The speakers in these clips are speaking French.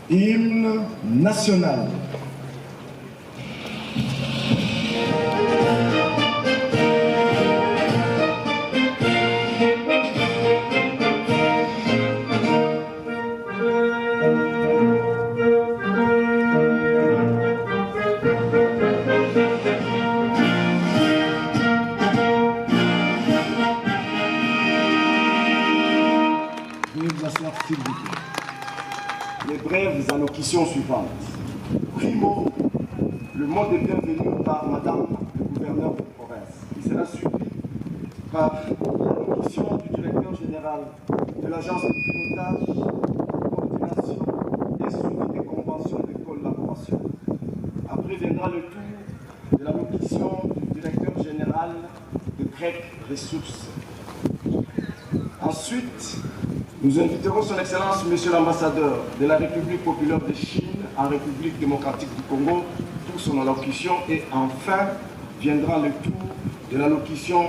Hymne national. Veuillez vous asseoir, s'il vous plaît. Les brèves allocutions suivantes. Primo, le mot de bienvenue par Madame le gouverneur de province, qui sera suivi par l'allocution du directeur général de l'agence de pilotage, de coordination et suivi des conventions de collaboration. Après viendra le tour de l'allocution du directeur général de CREC Ressources. Ensuite, nous inviterons son Excellence, Monsieur l'ambassadeur de la République populaire de Chine en République démocratique du Congo pour son allocution. Et enfin, viendra le tour de l'allocution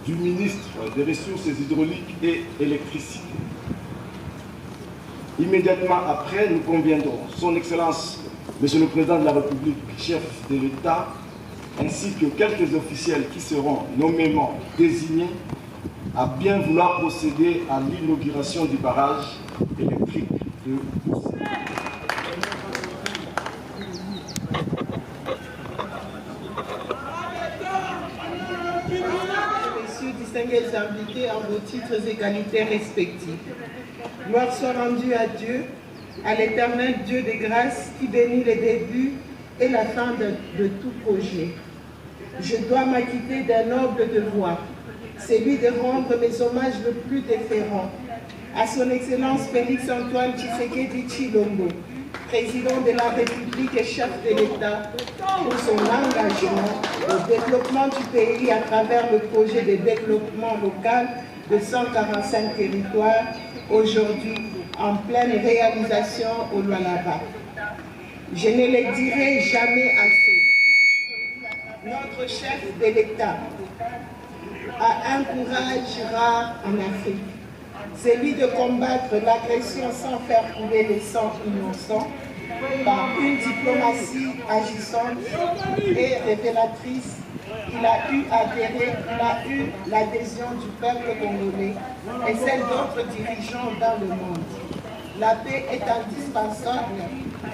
du ministre des Ressources hydrauliques et électricité. Immédiatement après, nous conviendrons son Excellence, Monsieur le Président de la République, chef de l'État, ainsi que quelques officiels qui seront nommément désignés à bien vouloir procéder à l'inauguration du barrage électrique de Boussanga. Messieurs, distingués invités en vos titres et qualités respectifs. Gloire soit rendue à Dieu, à l'éternel Dieu des grâces qui bénit les débuts et la fin de tout projet. Je dois m'acquitter d'un noble devoir, celui de rendre mes hommages le plus déférents à son Excellence Félix-Antoine Tshisekedi Tshilombo, président de la République et chef de l'État, pour son engagement au développement du pays à travers le projet de développement local de 145 territoires, aujourd'hui en pleine réalisation au Lualaba. Je ne le dirai jamais assez. Notre chef de l'État a un courage rare en Afrique, celui de combattre l'agression sans faire couler le sang innocent par une diplomatie agissante et révélatrice. Il a eu l'adhésion du peuple congolais et celle d'autres dirigeants dans le monde. La paix est indispensable.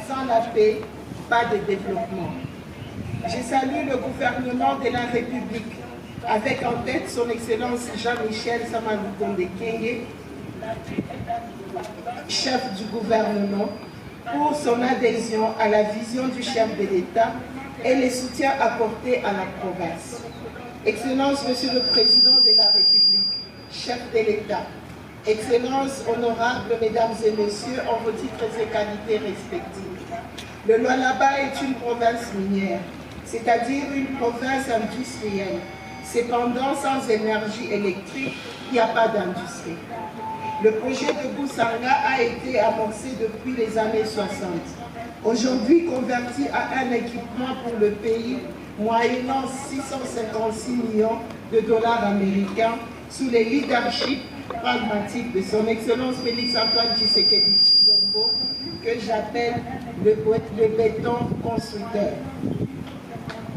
Sans la paix, pas de développement. Je salue le gouvernement de la République, avec en tête son Excellence Jean-Michel Samalukonde Kyenge, chef du gouvernement, pour son adhésion à la vision du chef de l'État et le soutien apporté à la province. Excellence, Monsieur le Président de la République, chef de l'État, Excellences honorables, Mesdames et Messieurs, en vos titres et qualités respectives. Le Lualaba est une province minière, c'est-à-dire une province industrielle. Cependant, sans énergie électrique, il n'y a pas d'industrie. Le projet de Boussanga a été amorcé depuis les années 60. Aujourd'hui converti à un équipement pour le pays, moyennant 656 millions de dollars américains sous le leadership pragmatique de son Excellence Félix-Antoine Tshisekedi Tshilombo, que j'appelle le béton constructeur.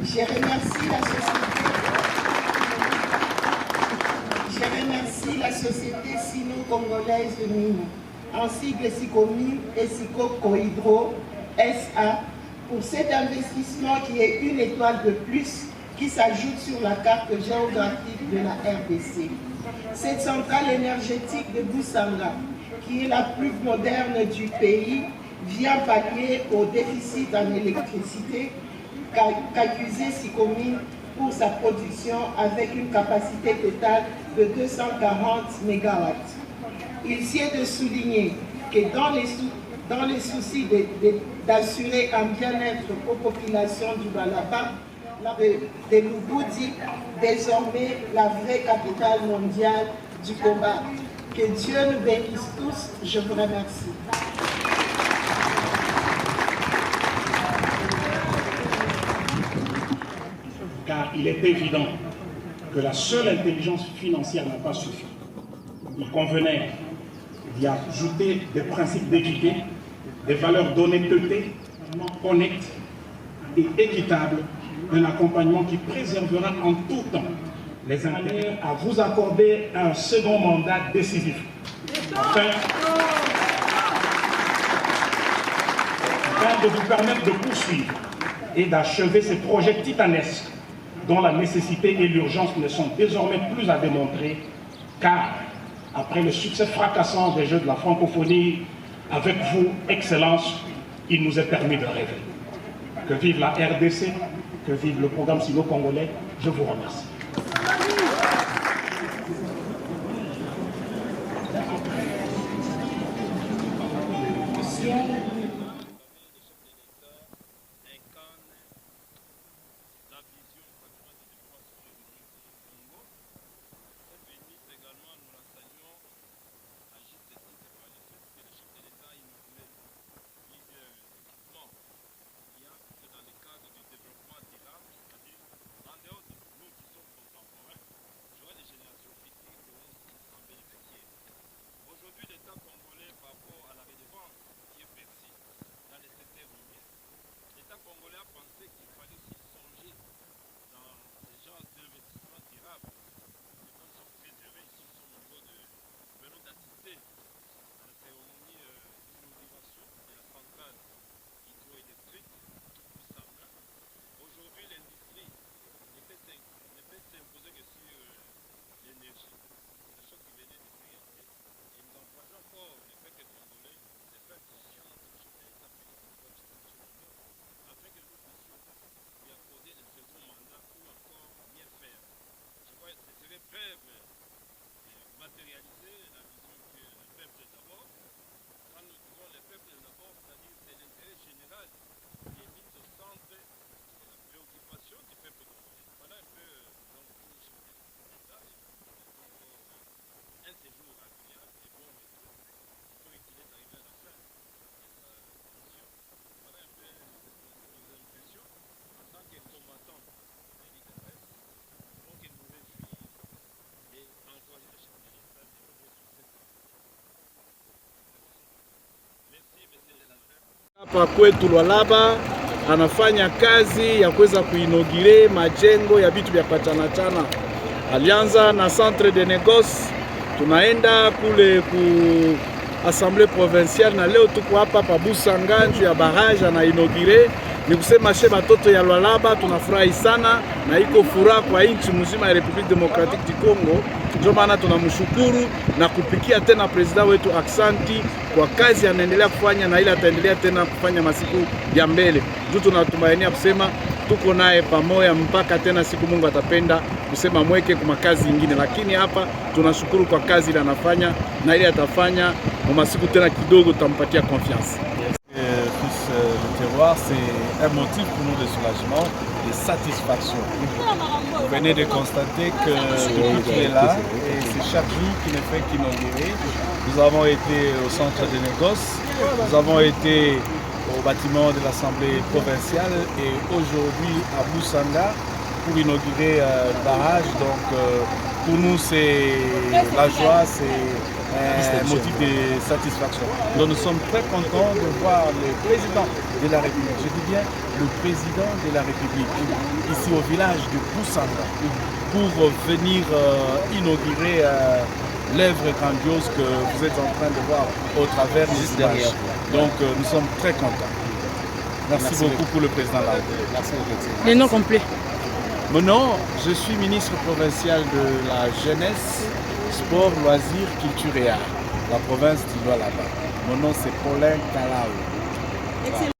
Je remercie la société sino-congolaise de mines, en sigle SICOMINE et SICOCOHYDRO SA, pour cet investissement qui est une étoile de plus qui s'ajoute sur la carte géographique de la RDC. Cette centrale énergétique de Boussanga, qui est la plus moderne du pays, vient pallier au déficit en électricité qu'accusait SICOMINE pour sa production avec une capacité totale de 240 MW. Il s'y est de souligner que dans les soucis d'assurer un bien-être aux populations du Lualaba, de Lubudi, désormais la vraie capitale mondiale du combat. Que Dieu nous bénisse tous. Je vous remercie. Car il est évident que la seule intelligence financière n'a pas suffi. Il convenait d'y ajouter des principes d'équité, des valeurs d'honnêteté, honnêtes et équitables, un accompagnement qui préservera en tout temps les intérêts à vous accorder un second mandat décisif. Afin de vous permettre de poursuivre et d'achever ces projets titanesques dont la nécessité et l'urgence ne sont désormais plus à démontrer, car après le succès fracassant des Jeux de la francophonie, avec vous, Excellence, il nous est permis de rêver. Que vive la RDC, que vive le programme sino-congolais, je vous remercie. Hapa kwetu Lualaba anafanya kazi ya kuweza kuinogire majengo ya vitu vya pachanachana. Alianza na centre de négoce, tunaenda kule ku assemblée provinciale, na leo tuko hapa pa Busanganju ya barrage na inogire. Ni kusema she batoto ya Lualaba tunafurahi sana, na iko furaha kwa nchi mzima ya Republique Democratique du Congo. Ndio maana tunamshukuru na kupikia tena president wetu aksanti kwa kazi anaendelea kufanya, na ile ataendelea tena kufanya masiku ya mbele. Ndio tunatumainia kusema tuko naye pamoja mpaka tena siku Mungu atapenda kusema mweke kwa kazi nyingine, lakini hapa tunashukuru kwa kazi ile anafanya, na ile atafanya kwa masiku tena kidogo tutampatia confiance. Le terroir, c'est un motif pour nous de soulagement et de satisfaction. Vous venez de constater que depuis qu'il est là, et c'est chaque jour qu'il ne fait qu'inaugurer. Nous avons été au centre de négoce, nous avons été au bâtiment de l'Assemblée provinciale et aujourd'hui à Busanga pour inaugurer le barrage. Donc pour nous c'est la joie, c'est un motif de satisfaction. Donc nous sommes très contents de voir le président de la République, je dis bien le président de la République, ici au village de Busanga, pour venir inaugurer l'œuvre grandiose que vous êtes en train de voir au travers des images. Donc nous sommes très contents. Merci beaucoup pour le président de la République. Les noms complets. Mon nom, je suis ministre provincial de la jeunesse, sport, loisirs, culture et art, la province du Lualaba. Mon nom c'est Paulin Kalao.